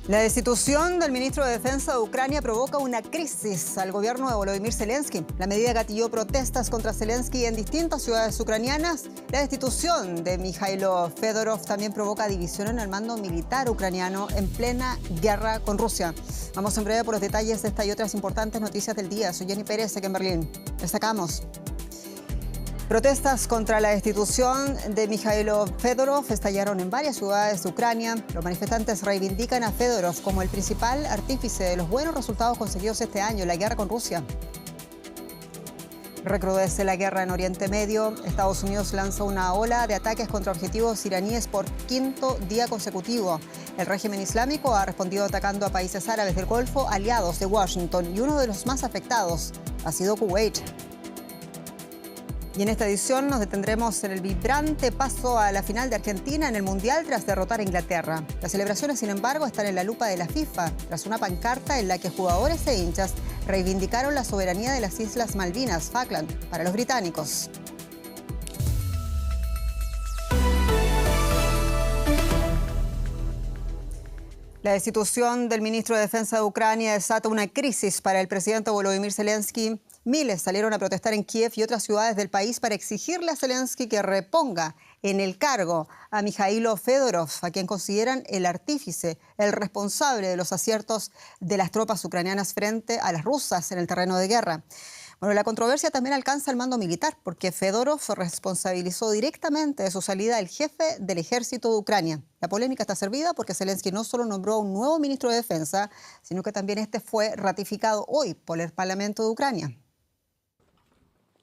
La destitución del ministro de Defensa de Ucrania provoca una crisis al gobierno de Volodymyr Zelensky. La medida gatilló protestas contra Zelensky en distintas ciudades ucranianas. La destitución de Mikhailo Fedorov también provoca división en el mando militar ucraniano en plena guerra con Rusia. Vamos en breve por los detalles de esta y otras importantes noticias del día. Soy Jenny Pérez, aquí en Berlín. Destacamos. Protestas contra la destitución de Mikhailo Fedorov estallaron en varias ciudades de Ucrania. Los manifestantes reivindican a Fedorov como el principal artífice de los buenos resultados conseguidos este año en la guerra con Rusia. Recrudece la guerra en Oriente Medio. Estados Unidos lanza una ola de ataques contra objetivos iraníes por quinto día consecutivo. El régimen islámico ha respondido atacando a países árabes del Golfo, aliados de Washington, y uno de los más afectados ha sido Kuwait. Y en esta edición nos detendremos en el vibrante paso a la final de Argentina en el Mundial tras derrotar a Inglaterra. Las celebraciones, sin embargo, están en la lupa de la FIFA, tras una pancarta en la que jugadores e hinchas reivindicaron la soberanía de las Islas Malvinas, Falkland, para los británicos. La destitución del ministro de Defensa de Ucrania desata una crisis para el presidente Volodymyr Zelensky. Miles salieron a protestar en Kiev y otras ciudades del país para exigirle a Zelensky que reponga en el cargo a Mikhailo Fedorov, a quien consideran el artífice, el responsable de los aciertos de las tropas ucranianas frente a las rusas en el terreno de guerra. Bueno, la controversia también alcanza el mando militar, porque Fedorov responsabilizó directamente de su salida al jefe del ejército de Ucrania. La polémica está servida porque Zelensky no solo nombró a un nuevo ministro de Defensa, sino que también este fue ratificado hoy por el Parlamento de Ucrania.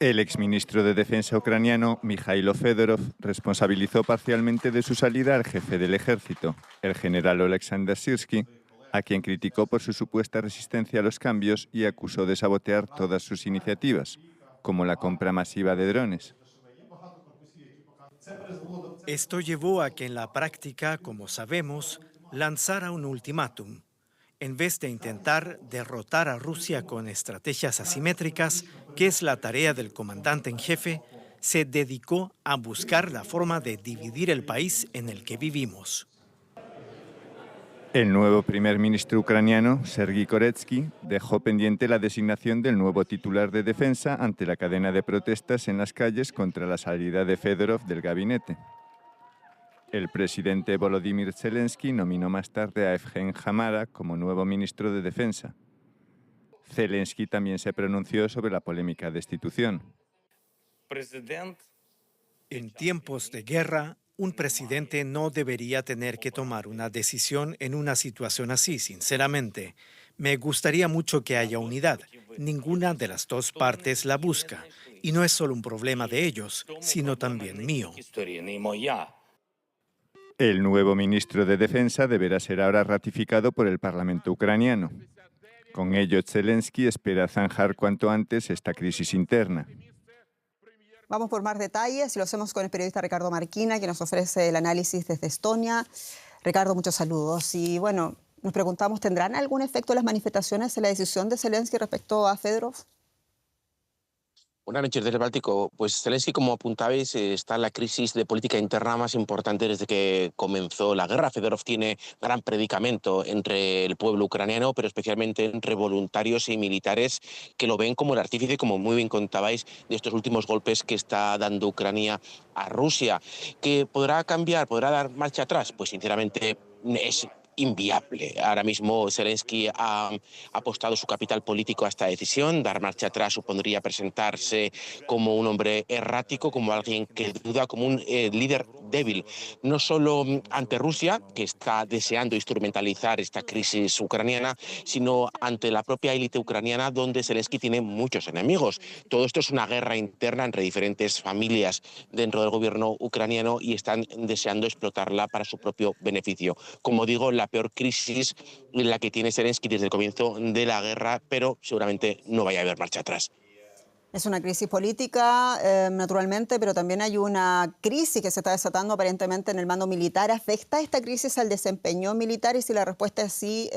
El exministro de Defensa ucraniano, Mikhailo Fedorov, responsabilizó parcialmente de su salida al jefe del ejército, el general Oleksandr Syrsky, a quien criticó por su supuesta resistencia a los cambios y acusó de sabotear todas sus iniciativas, como la compra masiva de drones. Esto llevó a que en la práctica, como sabemos, lanzara un ultimátum. En vez de intentar derrotar a Rusia con estrategias asimétricas, que es la tarea del comandante en jefe, se dedicó a buscar la forma de dividir el país en el que vivimos. El nuevo primer ministro ucraniano, Sergiy Koretsky, dejó pendiente la designación del nuevo titular de defensa ante la cadena de protestas en las calles contra la salida de Fedorov del gabinete. El presidente Volodymyr Zelensky nominó más tarde a Evgen Hamara como nuevo ministro de Defensa. Zelensky también se pronunció sobre la polémica destitución. En tiempos de guerra, un presidente no debería tener que tomar una decisión en una situación así, sinceramente. Me gustaría mucho que haya unidad. Ninguna de las dos partes la busca. Y no es solo un problema de ellos, sino también mío. El nuevo ministro de Defensa deberá ser ahora ratificado por el Parlamento ucraniano. Con ello, Zelensky espera zanjar cuanto antes esta crisis interna. Vamos por más detalles y lo hacemos con el periodista Ricardo Marquina, que nos ofrece el análisis desde Estonia. Ricardo, muchos saludos. Y bueno, nos preguntamos, ¿tendrán algún efecto las manifestaciones en la decisión de Zelensky respecto a Fedorov? Buenas noches desde el Báltico. Pues Zelensky, como apuntabais, está en la crisis de política interna más importante desde que comenzó la guerra. Fedorov tiene gran predicamento entre el pueblo ucraniano, pero especialmente entre voluntarios y militares que lo ven como el artífice, como muy bien contabais, de estos últimos golpes que está dando Ucrania a Rusia. ¿Que podrá cambiar, podrá dar marcha atrás? Pues sinceramente es inviable. Ahora mismo Zelensky ha apostado su capital político a esta decisión. Dar marcha atrás supondría presentarse como un hombre errático, como alguien que duda, como un líder débil, no solo ante Rusia, que está deseando instrumentalizar esta crisis ucraniana, sino ante la propia élite ucraniana, donde Zelensky tiene muchos enemigos. Todo esto es una guerra interna entre diferentes familias dentro del gobierno ucraniano y están deseando explotarla para su propio beneficio. Como digo, la peor crisis en la que tiene Zelensky desde el comienzo de la guerra, pero seguramente no vaya a haber marcha atrás. Es una crisis política, naturalmente, pero también hay una crisis que se está desatando aparentemente en el mando militar. ¿Afecta esta crisis al desempeño militar? Y si la respuesta es sí,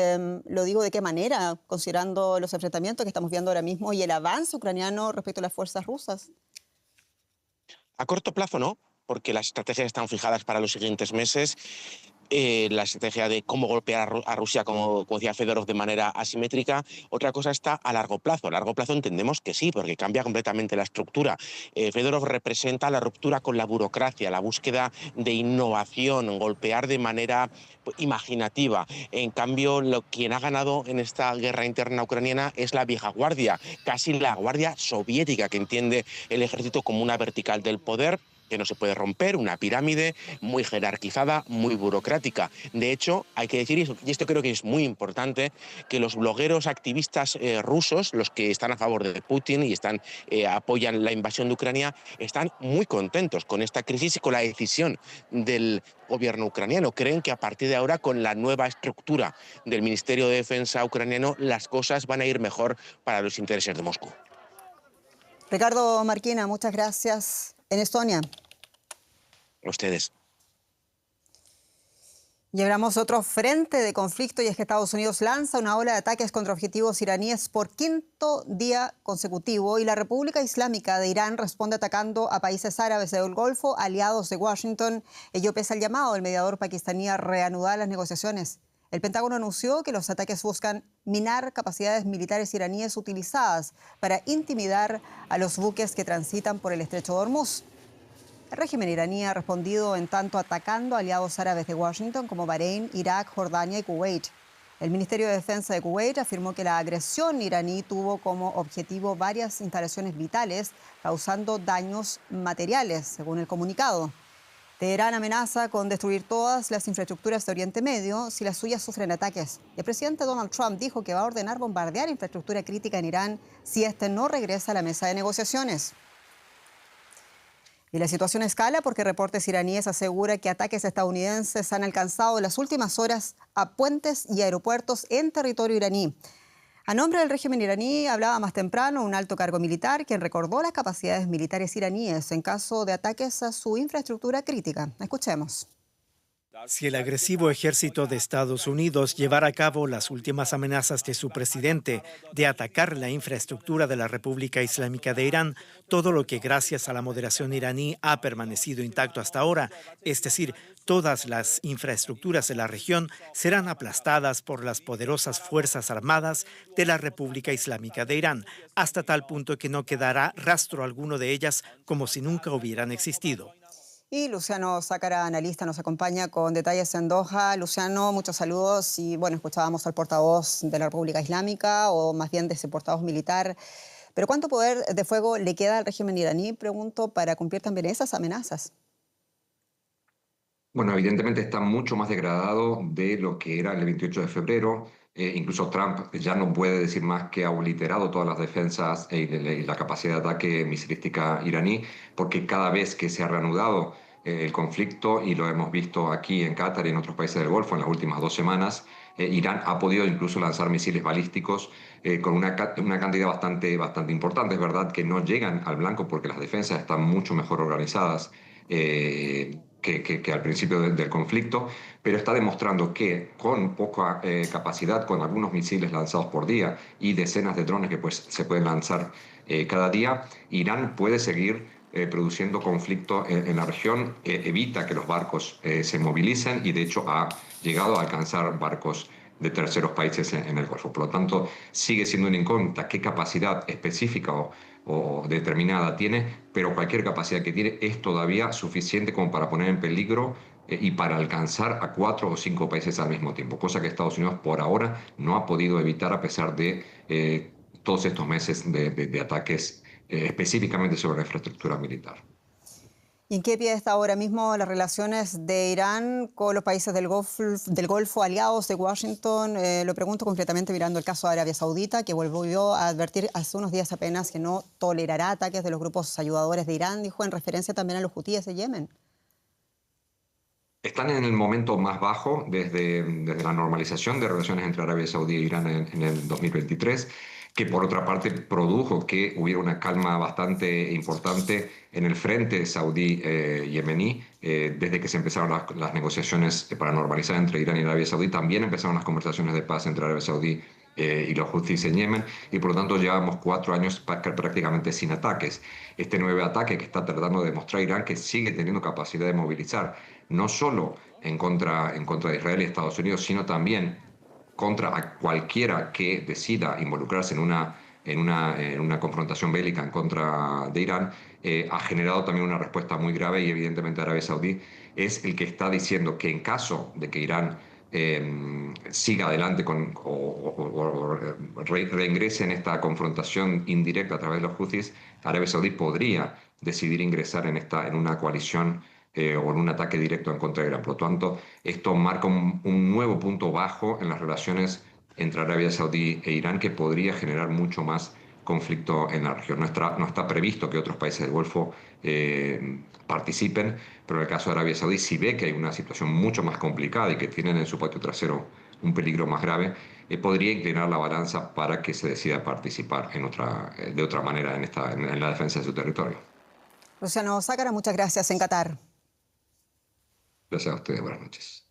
lo digo de qué manera, considerando los enfrentamientos que estamos viendo ahora mismo y el avance ucraniano respecto a las fuerzas rusas. A corto plazo no, porque las estrategias están fijadas para los siguientes meses. la estrategia de cómo golpear a Rusia, como decía Fedorov, de manera asimétrica. Otra cosa está a largo plazo. A largo plazo entendemos que sí, porque cambia completamente la estructura. Fedorov representa la ruptura con la burocracia, la búsqueda de innovación, golpear de manera imaginativa. En cambio, quien ha ganado en esta guerra interna ucraniana es la vieja guardia, casi la guardia soviética, que entiende el ejército como una vertical del poder que no se puede romper, una pirámide muy jerarquizada, muy burocrática. De hecho, hay que decir, y esto creo que es muy importante, que los blogueros activistas rusos, los que están a favor de Putin y apoyan la invasión de Ucrania, están muy contentos con esta crisis y con la decisión del gobierno ucraniano. Creen que a partir de ahora, con la nueva estructura del Ministerio de Defensa ucraniano, las cosas van a ir mejor para los intereses de Moscú. Ricardo Marquina, muchas gracias. En Estonia. A ustedes. Y abramos otro frente de conflicto, y es que Estados Unidos lanza una ola de ataques contra objetivos iraníes por quinto día consecutivo, y la República Islámica de Irán responde atacando a países árabes del Golfo, aliados de Washington, ello pese al llamado del mediador pakistaní a reanudar las negociaciones. El Pentágono anunció que los ataques buscan minar capacidades militares iraníes utilizadas para intimidar a los buques que transitan por el estrecho de Hormuz. El régimen iraní ha respondido en tanto atacando a aliados árabes de Washington como Bahrein, Irak, Jordania y Kuwait. El Ministerio de Defensa de Kuwait afirmó que la agresión iraní tuvo como objetivo varias instalaciones vitales, causando daños materiales, según el comunicado. Teherán amenaza con destruir todas las infraestructuras de Oriente Medio si las suyas sufren ataques. El presidente Donald Trump dijo que va a ordenar bombardear infraestructura crítica en Irán si este no regresa a la mesa de negociaciones. Y la situación escala porque reportes iraníes aseguran que ataques estadounidenses han alcanzado en las últimas horas a puentes y aeropuertos en territorio iraní. A nombre del régimen iraní hablaba más temprano un alto cargo militar, quien recordó las capacidades militares iraníes en caso de ataques a su infraestructura crítica. Escuchemos. Si el agresivo ejército de Estados Unidos llevara a cabo las últimas amenazas de su presidente de atacar la infraestructura de la República Islámica de Irán, todo lo que gracias a la moderación iraní ha permanecido intacto hasta ahora, es decir, todas las infraestructuras de la región, serán aplastadas por las poderosas Fuerzas Armadas de la República Islámica de Irán, hasta tal punto que no quedará rastro alguno de ellas, como si nunca hubieran existido. Y Luciano Sácara, analista, nos acompaña con detalles en Doha. Luciano, muchos saludos. Y bueno, escuchábamos al portavoz de la República Islámica, o más bien de ese portavoz militar. Pero ¿cuánto poder de fuego le queda al régimen iraní, pregunto, para cumplir también esas amenazas? Bueno, evidentemente está mucho más degradado de lo que era el 28 de febrero. Incluso Trump ya no puede decir más que ha obliterado todas las defensas y la capacidad de ataque misilística iraní, porque cada vez que se ha reanudado el conflicto, y lo hemos visto aquí en Qatar y en otros países del Golfo en las últimas 2 semanas, Irán ha podido incluso lanzar misiles balísticos con una cantidad bastante importante. Es verdad que no llegan al blanco porque las defensas están mucho mejor organizadas que al principio del conflicto, pero está demostrando que con poca capacidad, con algunos misiles lanzados por día y decenas de drones que pues, se pueden lanzar cada día, Irán puede seguir produciendo conflicto en la región, evita que los barcos se movilicen, y de hecho ha llegado a alcanzar barcos de terceros países en el Golfo. Por lo tanto, sigue siendo una incógnita qué capacidad específica o determinada tiene, pero cualquier capacidad que tiene es todavía suficiente como para poner en peligro y para alcanzar a 4 o 5 países al mismo tiempo, cosa que Estados Unidos por ahora no ha podido evitar a pesar de todos estos meses de ataques específicamente sobre la infraestructura militar. ¿Y en qué pie está ahora mismo las relaciones de Irán con los países del Golfo aliados de Washington? Lo pregunto concretamente mirando el caso de Arabia Saudita, que volvió a advertir hace unos días apenas que no tolerará ataques de los grupos ayudadores de Irán, dijo, en referencia también a los hutíes de Yemen. Están en el momento más bajo desde la normalización de relaciones entre Arabia Saudí e Irán en el 2023, que por otra parte produjo que hubiera una calma bastante importante en el frente saudí-yemení. Desde que se empezaron las negociaciones para normalizar entre Irán y Arabia Saudí, también empezaron las conversaciones de paz entre Arabia Saudí y los Houthis en Yemen, y por lo tanto llevamos 4 años prácticamente sin ataques. Este nuevo ataque que está tratando de demostrar Irán que sigue teniendo capacidad de movilizar no solo en contra de Israel y Estados Unidos, sino también contra a cualquiera que decida involucrarse en una confrontación bélica en contra de Irán, ha generado también una respuesta muy grave y evidentemente Arabia Saudí es el que está diciendo que en caso de que Irán siga adelante o reingrese en esta confrontación indirecta a través de los Houthis, Arabia Saudí podría decidir ingresar en una coalición o en un ataque directo en contra de Irán. Por lo tanto, esto marca un nuevo punto bajo en las relaciones entre Arabia Saudí e Irán que podría generar mucho más conflicto en la región. No está previsto que otros países del Golfo participen, pero en el caso de Arabia Saudí, si ve que hay una situación mucho más complicada y que tienen en su patio trasero un peligro más grave, podría inclinar la balanza para que se decida participar de otra manera en la defensa de su territorio. Luciano Zácara, muchas gracias en Qatar. Gracias a ustedes, buenas noches.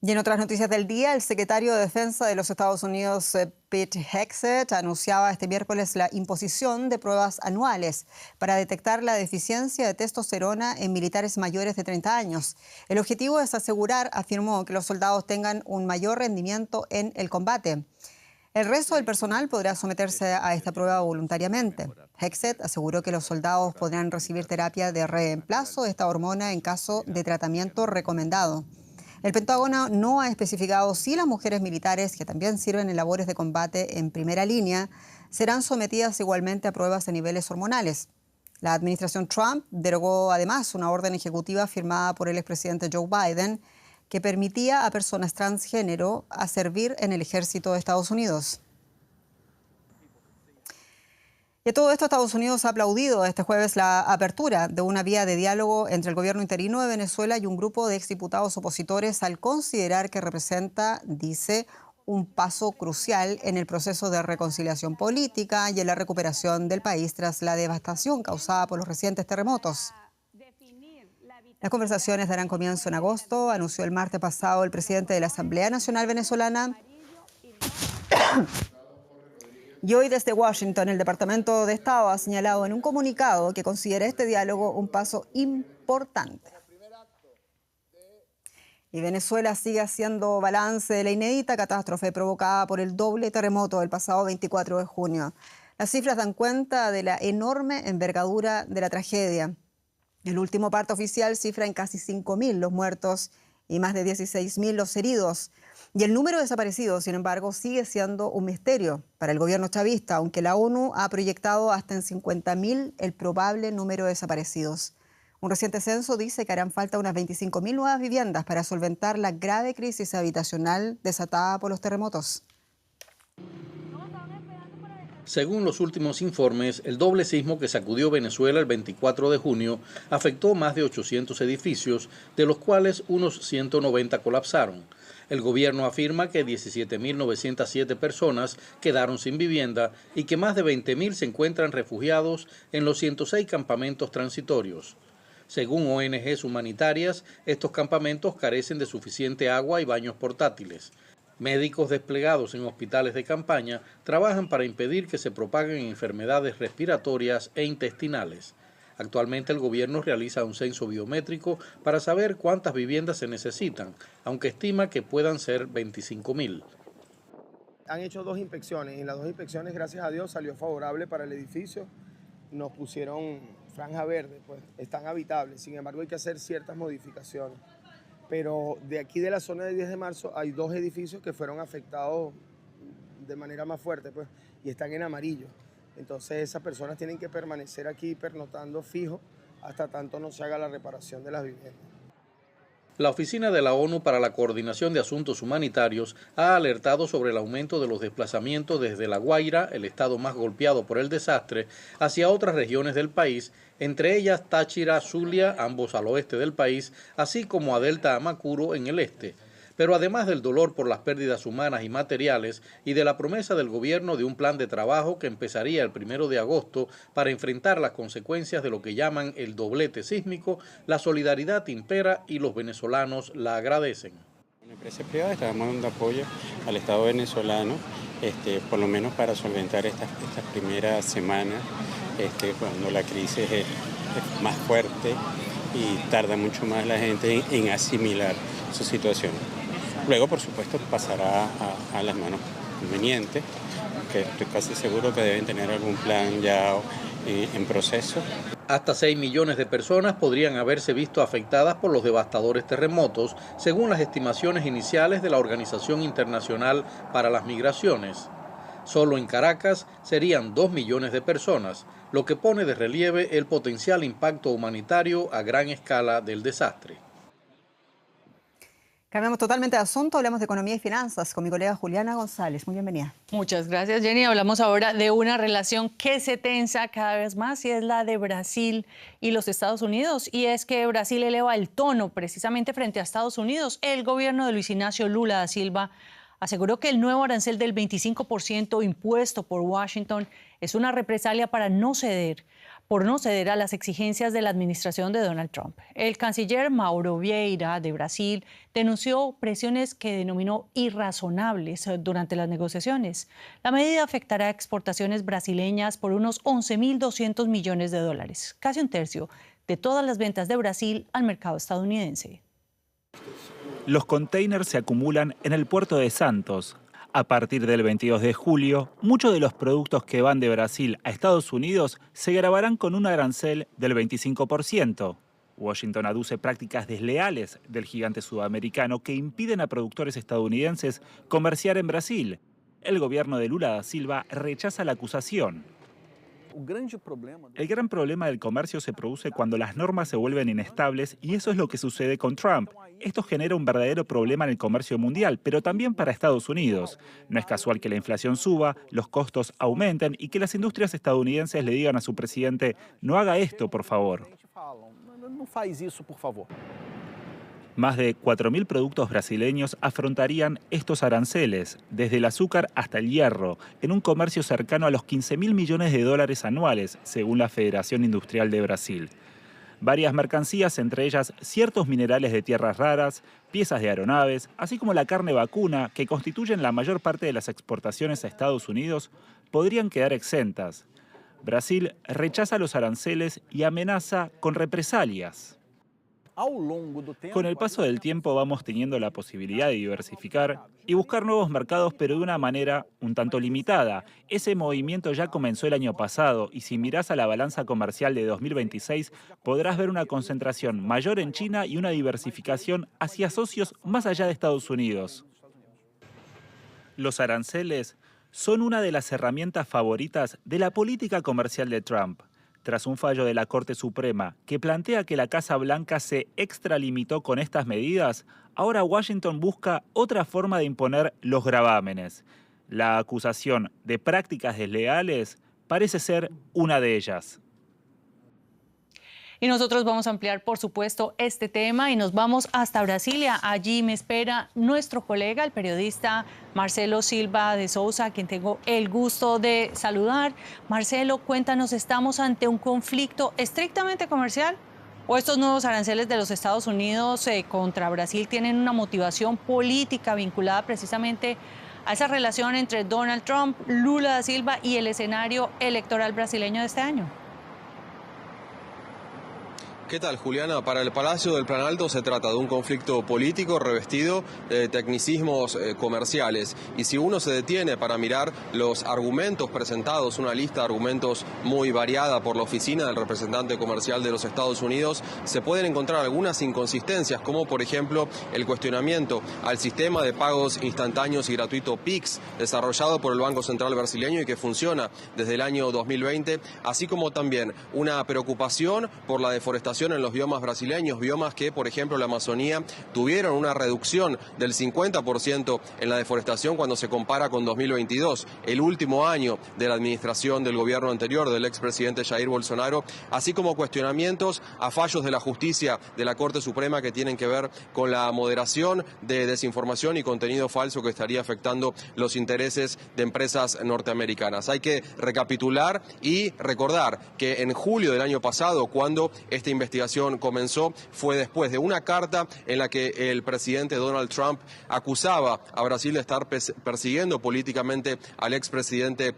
Y en otras noticias del día, el secretario de Defensa de los Estados Unidos, Pete Hegseth, anunciaba este miércoles la imposición de pruebas anuales para detectar la deficiencia de testosterona en militares mayores de 30 años. El objetivo es asegurar, afirmó, que los soldados tengan un mayor rendimiento en el combate. El resto del personal podrá someterse a esta prueba voluntariamente. Hegseth aseguró que los soldados podrán recibir terapia de reemplazo de esta hormona en caso de tratamiento recomendado. El Pentágono no ha especificado si las mujeres militares, que también sirven en labores de combate en primera línea, serán sometidas igualmente a pruebas de niveles hormonales. La administración Trump derogó además una orden ejecutiva firmada por el expresidente Joe Biden que permitía a personas transgénero a servir en el ejército de Estados Unidos. Y a todo esto, Estados Unidos ha aplaudido este jueves la apertura de una vía de diálogo entre el gobierno interino de Venezuela y un grupo de exdiputados opositores al considerar que representa, dice, un paso crucial en el proceso de reconciliación política y en la recuperación del país tras la devastación causada por los recientes terremotos. Las conversaciones darán comienzo en agosto, anunció el martes pasado el presidente de la Asamblea Nacional Venezolana. Y hoy desde Washington, el Departamento de Estado ha señalado en un comunicado que considera este diálogo un paso importante. Y Venezuela sigue haciendo balance de la inédita catástrofe provocada por el doble terremoto del pasado 24 de junio. Las cifras dan cuenta de la enorme envergadura de la tragedia. El último parte oficial cifra en casi 5.000 los muertos y más de 16.000 los heridos. Y el número de desaparecidos, sin embargo, sigue siendo un misterio para el gobierno chavista, aunque la ONU ha proyectado hasta en 50.000 el probable número de desaparecidos. Un reciente censo dice que harán falta unas 25.000 nuevas viviendas para solventar la grave crisis habitacional desatada por los terremotos. Según los últimos informes, el doble sismo que sacudió Venezuela el 24 de junio afectó más de 800 edificios, de los cuales unos 190 colapsaron. El gobierno afirma que 17.907 personas quedaron sin vivienda y que más de 20.000 se encuentran refugiados en los 106 campamentos transitorios. Según ONGs humanitarias, estos campamentos carecen de suficiente agua y baños portátiles. Médicos desplegados en hospitales de campaña trabajan para impedir que se propaguen enfermedades respiratorias e intestinales. Actualmente el gobierno realiza un censo biométrico para saber cuántas viviendas se necesitan, aunque estima que puedan ser 25.000. Han hecho 2 inspecciones y en las 2 inspecciones, gracias a Dios, salió favorable para el edificio. Nos pusieron franja verde, pues están habitables. Sin embargo, hay que hacer ciertas modificaciones. Pero de aquí de la zona del 10 de marzo hay 2 edificios que fueron afectados de manera más fuerte, pues, y están en amarillo. Entonces esas personas tienen que permanecer aquí pernotando fijo hasta tanto no se haga la reparación de las viviendas. La Oficina de la ONU para la Coordinación de Asuntos Humanitarios ha alertado sobre el aumento de los desplazamientos desde La Guaira, el estado más golpeado por el desastre, hacia otras regiones del país, entre ellas Táchira, Zulia, ambos al oeste del país, así como a Delta Amacuro en el este. Pero además del dolor por las pérdidas humanas y materiales y de la promesa del gobierno de un plan de trabajo que empezaría el 1 de agosto para enfrentar las consecuencias de lo que llaman el doblete sísmico, la solidaridad impera y los venezolanos la agradecen. La empresa privada está dando apoyo al Estado venezolano, por lo menos para solventar estas primeras semanas, cuando la crisis es más fuerte y tarda mucho más la gente en asimilar su situación. Luego, por supuesto, pasará a las manos convenientes, que estoy casi seguro que deben tener algún plan ya en proceso. Hasta 6 millones de personas podrían haberse visto afectadas por los devastadores terremotos, según las estimaciones iniciales de la Organización Internacional para las Migraciones. Solo en Caracas serían 2 millones de personas, lo que pone de relieve el potencial impacto humanitario a gran escala del desastre. Cambiamos totalmente de asunto, hablamos de economía y finanzas con mi colega Juliana González. Muy bienvenida. Muchas gracias, Jenny. Hablamos ahora de una relación que se tensa cada vez más y es la de Brasil y los Estados Unidos. Y es que Brasil eleva el tono precisamente frente a Estados Unidos. El gobierno de Luis Ignacio Lula da Silva aseguró que el nuevo arancel del 25% impuesto por Washington es una represalia por no ceder a las exigencias de la administración de Donald Trump. El canciller Mauro Vieira de Brasil denunció presiones que denominó irrazonables durante las negociaciones. La medida afectará a exportaciones brasileñas por unos 11.200 millones de dólares, casi un tercio de todas las ventas de Brasil al mercado estadounidense. Los containers se acumulan en el puerto de Santos. A partir del 22 de julio, muchos de los productos que van de Brasil a Estados Unidos se gravarán con un arancel del 25%. Washington aduce prácticas desleales del gigante sudamericano que impiden a productores estadounidenses comerciar en Brasil. El gobierno de Lula da Silva rechaza la acusación. El gran problema del comercio se produce cuando las normas se vuelven inestables y eso es lo que sucede con Trump. Esto genera un verdadero problema en el comercio mundial, pero también para Estados Unidos. No es casual que la inflación suba, los costos aumenten y que las industrias estadounidenses le digan a su presidente: no haga esto, por favor. Más de 4.000 productos brasileños afrontarían estos aranceles, desde el azúcar hasta el hierro, en un comercio cercano a los 15.000 millones de dólares anuales, según la Federación Industrial de Brasil. Varias mercancías, entre ellas ciertos minerales de tierras raras, piezas de aeronaves, así como la carne vacuna, que constituyen la mayor parte de las exportaciones a Estados Unidos, podrían quedar exentas. Brasil rechaza los aranceles y amenaza con represalias. Con el paso del tiempo vamos teniendo la posibilidad de diversificar y buscar nuevos mercados, pero de una manera un tanto limitada. Ese movimiento ya comenzó el año pasado y si mirás a la balanza comercial de 2026 podrás ver una concentración mayor en China y una diversificación hacia socios más allá de Estados Unidos. Los aranceles son una de las herramientas favoritas de la política comercial de Trump. Tras un fallo de la Corte Suprema que plantea que la Casa Blanca se extralimitó con estas medidas, ahora Washington busca otra forma de imponer los gravámenes. La acusación de prácticas desleales parece ser una de ellas. Y nosotros vamos a ampliar, por supuesto, este tema y nos vamos hasta Brasilia. Allí me espera nuestro colega, el periodista Marcelo Silva de Souza, a quien tengo el gusto de saludar. Marcelo, cuéntanos, ¿estamos ante un conflicto estrictamente comercial? ¿O estos nuevos aranceles de los Estados Unidos contra Brasil tienen una motivación política vinculada precisamente a esa relación entre Donald Trump, Lula da Silva y el escenario electoral brasileño de este año? ¿Qué tal, Juliana? Para el Palacio del Planalto se trata de un conflicto político revestido de tecnicismos comerciales. Y si uno se detiene para mirar los argumentos presentados, una lista de argumentos muy variada por la oficina del representante comercial de los Estados Unidos, se pueden encontrar algunas inconsistencias, como por ejemplo el cuestionamiento al sistema de pagos instantáneos y gratuito PIX, desarrollado por el Banco Central brasileño y que funciona desde el año 2020, así como también una preocupación por la deforestación en los biomas brasileños, biomas que, por ejemplo, la Amazonía tuvieron una reducción del 50% en la deforestación cuando se compara con 2022, el último año de la administración del gobierno anterior del expresidente Jair Bolsonaro, así como cuestionamientos a fallos de la justicia de la Corte Suprema que tienen que ver con la moderación de desinformación y contenido falso que estaría afectando los intereses de empresas norteamericanas. Hay que recapitular y recordar que en julio del año pasado, cuando esta investigación investigación comenzó fue después de una carta en la que el presidente Donald Trump acusaba a Brasil de estar persiguiendo políticamente al expresidente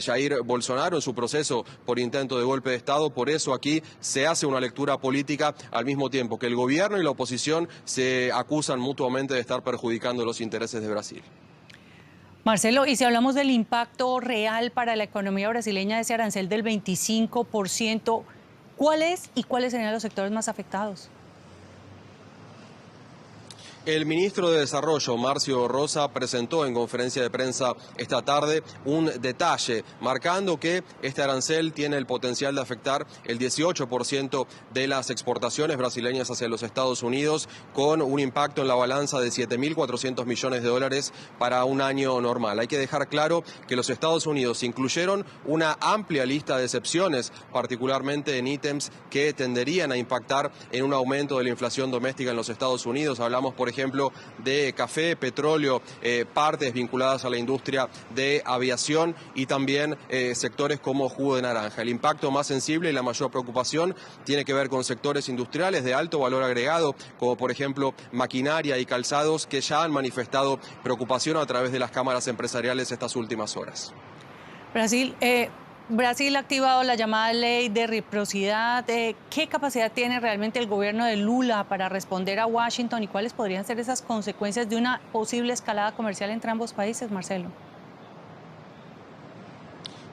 Jair Bolsonaro en su proceso por intento de golpe de Estado. Por eso aquí se hace una lectura política al mismo tiempo que el gobierno y la oposición se acusan mutuamente de estar perjudicando los intereses de Brasil. Marcelo, y si hablamos del impacto real para la economía brasileña de ese arancel del 25%, ¿cuál es y cuáles serían los sectores más afectados? El ministro de Desarrollo, Marcio Rosa, presentó en conferencia de prensa esta tarde un detalle, marcando que este arancel tiene el potencial de afectar el 18% de las exportaciones brasileñas hacia los Estados Unidos, con un impacto en la balanza de 7.400 millones de dólares para un año normal. Hay que dejar claro que los Estados Unidos incluyeron una amplia lista de excepciones, particularmente en ítems que tenderían a impactar en un aumento de la inflación doméstica en los Estados Unidos. Hablamos, por ejemplo, de café, petróleo, partes vinculadas a la industria de aviación y también sectores como jugo de naranja. El impacto más sensible y la mayor preocupación tiene que ver con sectores industriales de alto valor agregado, como por ejemplo maquinaria y calzados, que ya han manifestado preocupación a través de las cámaras empresariales estas últimas horas. Brasil ha activado la llamada ley de reciprocidad. ¿Qué capacidad tiene realmente el gobierno de Lula para responder a Washington y cuáles podrían ser esas consecuencias de una posible escalada comercial entre ambos países, Marcelo?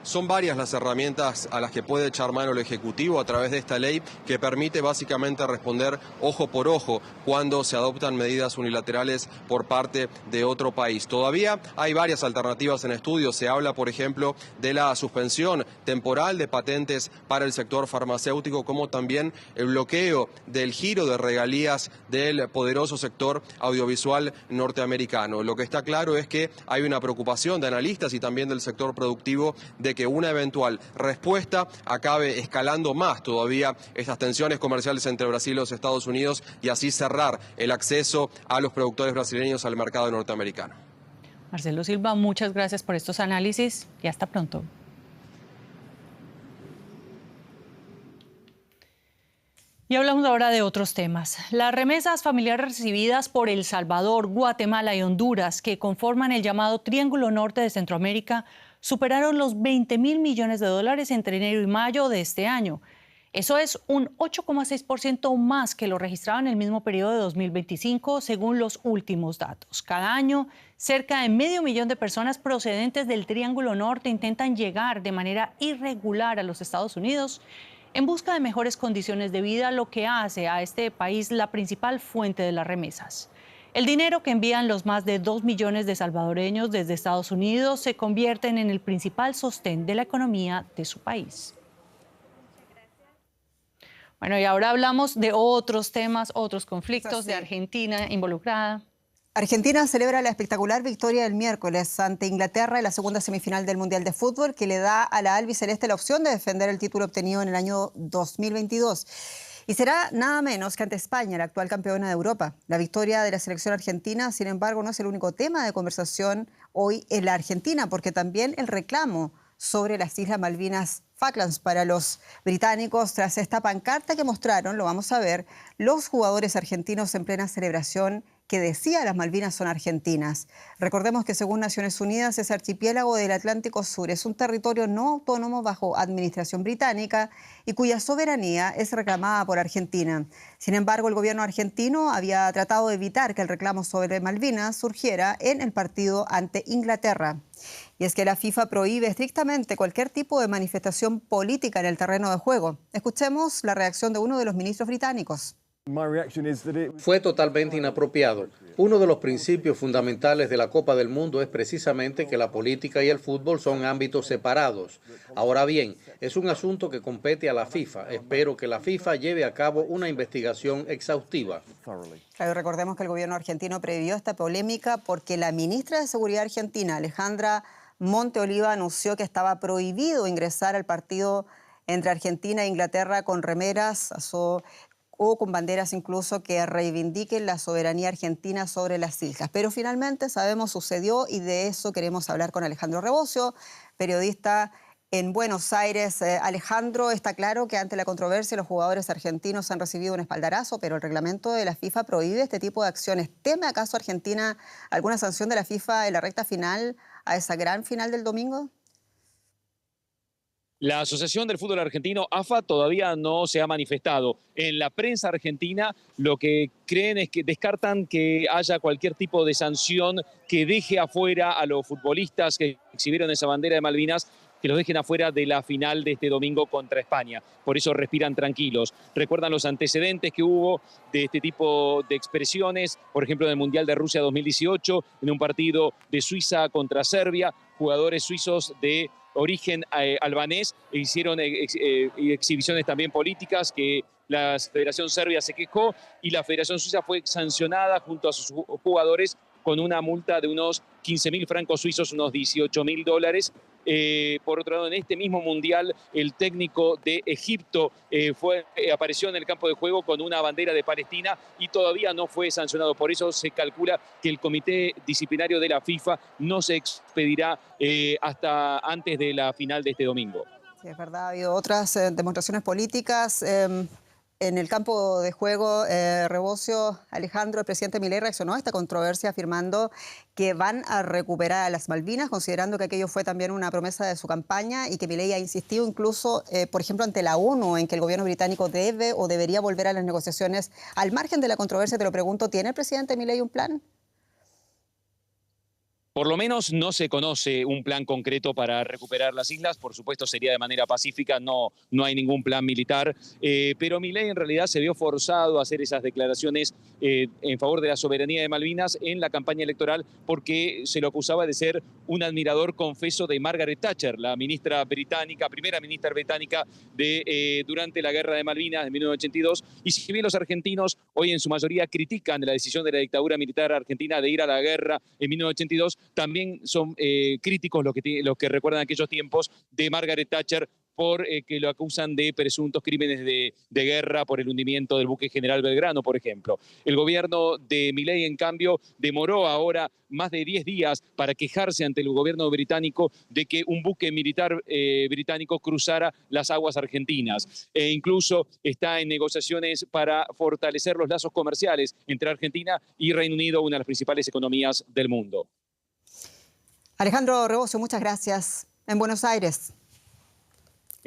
Son varias las herramientas a las que puede echar mano el Ejecutivo a través de esta ley, que permite básicamente responder ojo por ojo cuando se adoptan medidas unilaterales por parte de otro país. Todavía hay varias alternativas en estudio. Se habla, por ejemplo, de la suspensión temporal de patentes para el sector farmacéutico, como también el bloqueo del giro de regalías del poderoso sector audiovisual norteamericano. Lo que está claro es que hay una preocupación de analistas y también del sector productivo de que una eventual respuesta acabe escalando más todavía estas tensiones comerciales entre Brasil y los Estados Unidos y así cerrar el acceso a los productores brasileños al mercado norteamericano. Marcelo Silva, muchas gracias por estos análisis y hasta pronto. Y hablamos ahora de otros temas. Las remesas familiares recibidas por El Salvador, Guatemala y Honduras, que conforman el llamado Triángulo Norte de Centroamérica, superaron los 20.000 millones de dólares entre enero y mayo de este año. Eso es un 8,6% más que lo registrado en el mismo periodo de 2025, según los últimos datos. Cada año, cerca de 500.000 de personas procedentes del Triángulo Norte intentan llegar de manera irregular a los Estados Unidos en busca de mejores condiciones de vida, lo que hace a este país la principal fuente de las remesas. El dinero que envían los más de 2 millones de salvadoreños desde Estados Unidos se convierten en el principal sostén de la economía de su país. Bueno, y ahora hablamos de otros temas, otros conflictos, de Argentina involucrada. Argentina celebra la espectacular victoria del miércoles ante Inglaterra en la segunda semifinal del Mundial de Fútbol, que le da a la albiceleste la opción de defender el título obtenido en el año 2022. Y será nada menos que ante España, la actual campeona de Europa. La victoria de la selección argentina, sin embargo, no es el único tema de conversación hoy en la Argentina, porque también el reclamo sobre las Islas Malvinas Falklands para los británicos tras esta pancarta que mostraron, lo vamos a ver, los jugadores argentinos en plena celebración que decía las Malvinas son argentinas. Recordemos que según Naciones Unidas, ese archipiélago del Atlántico Sur es un territorio no autónomo bajo administración británica y cuya soberanía es reclamada por Argentina. Sin embargo, el gobierno argentino había tratado de evitar que el reclamo sobre Malvinas surgiera en el partido ante Inglaterra. Y es que la FIFA prohíbe estrictamente cualquier tipo de manifestación política en el terreno de juego. Escuchemos la reacción de uno de los ministros británicos. Fue totalmente inapropiado. Uno de los principios fundamentales de la Copa del Mundo es precisamente que la política y el fútbol son ámbitos separados. Ahora bien, es un asunto que compete a la FIFA. Espero que la FIFA lleve a cabo una investigación exhaustiva. Claro, recordemos que el gobierno argentino previó esta polémica porque la ministra de Seguridad argentina, Alejandra Monteoliva, anunció que estaba prohibido ingresar al partido entre Argentina e Inglaterra con remeras o con banderas incluso que reivindiquen la soberanía argentina sobre las islas. Pero finalmente, sabemos, sucedió y de eso queremos hablar con Alejandro Rebosio, periodista en Buenos Aires. Alejandro, está claro que ante la controversia los jugadores argentinos han recibido un espaldarazo, pero el reglamento de la FIFA prohíbe este tipo de acciones. ¿Teme acaso Argentina alguna sanción de la FIFA en la recta final a esa gran final del domingo? La Asociación del Fútbol Argentino, AFA, todavía no se ha manifestado. En la prensa argentina lo que creen es que descartan que haya cualquier tipo de sanción que deje afuera a los futbolistas que exhibieron esa bandera de Malvinas, que los dejen afuera de la final de este domingo contra España. Por eso respiran tranquilos. Recuerdan los antecedentes que hubo de este tipo de expresiones, por ejemplo, en el Mundial de Rusia 2018, en un partido de Suiza contra Serbia, jugadores suizos de origen albanés hicieron exhibiciones también políticas que la Federación Serbia se quejó y la Federación Suiza fue sancionada junto a sus jugadores con una multa de unos 15.000 francos suizos, unos $18.000. Por otro lado, en este mismo mundial, el técnico de Egipto apareció en el campo de juego con una bandera de Palestina y todavía no fue sancionado. Por eso se calcula que el comité disciplinario de la FIFA no se expedirá hasta antes de la final de este domingo. Sí, es verdad, ha habido otras demostraciones políticas. En el campo de juego, Rebocio, Alejandro, el presidente Milei reaccionó a esta controversia afirmando que van a recuperar a las Malvinas, considerando que aquello fue también una promesa de su campaña y que Milei ha insistido incluso, por ejemplo, ante la ONU en que el gobierno británico debe o debería volver a las negociaciones. Al margen de la controversia, te lo pregunto, ¿tiene el presidente Milei un plan? Por lo menos no se conoce un plan concreto para recuperar las islas. Por supuesto sería de manera pacífica, no hay ningún plan militar. Pero Milei en realidad se vio forzado a hacer esas declaraciones en favor de la soberanía de Malvinas en la campaña electoral porque se lo acusaba de ser un admirador confeso de Margaret Thatcher, la ministra británica, primera ministra británica durante la guerra de Malvinas de 1982. Y si bien los argentinos hoy en su mayoría critican la decisión de la dictadura militar argentina de ir a la guerra en 1982, también son críticos los que recuerdan aquellos tiempos de Margaret Thatcher por que lo acusan de presuntos crímenes de guerra por el hundimiento del buque General Belgrano, por ejemplo. El gobierno de Milei, en cambio, demoró ahora más de 10 días para quejarse ante el gobierno británico de que un buque militar británico cruzara las aguas argentinas. E incluso está en negociaciones para fortalecer los lazos comerciales entre Argentina y Reino Unido, una de las principales economías del mundo. Alejandro Rebocio, muchas gracias. En Buenos Aires.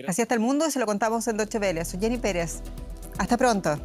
Así está el mundo y se lo contamos en Deutsche Welle. Soy Jenny Pérez. Hasta pronto.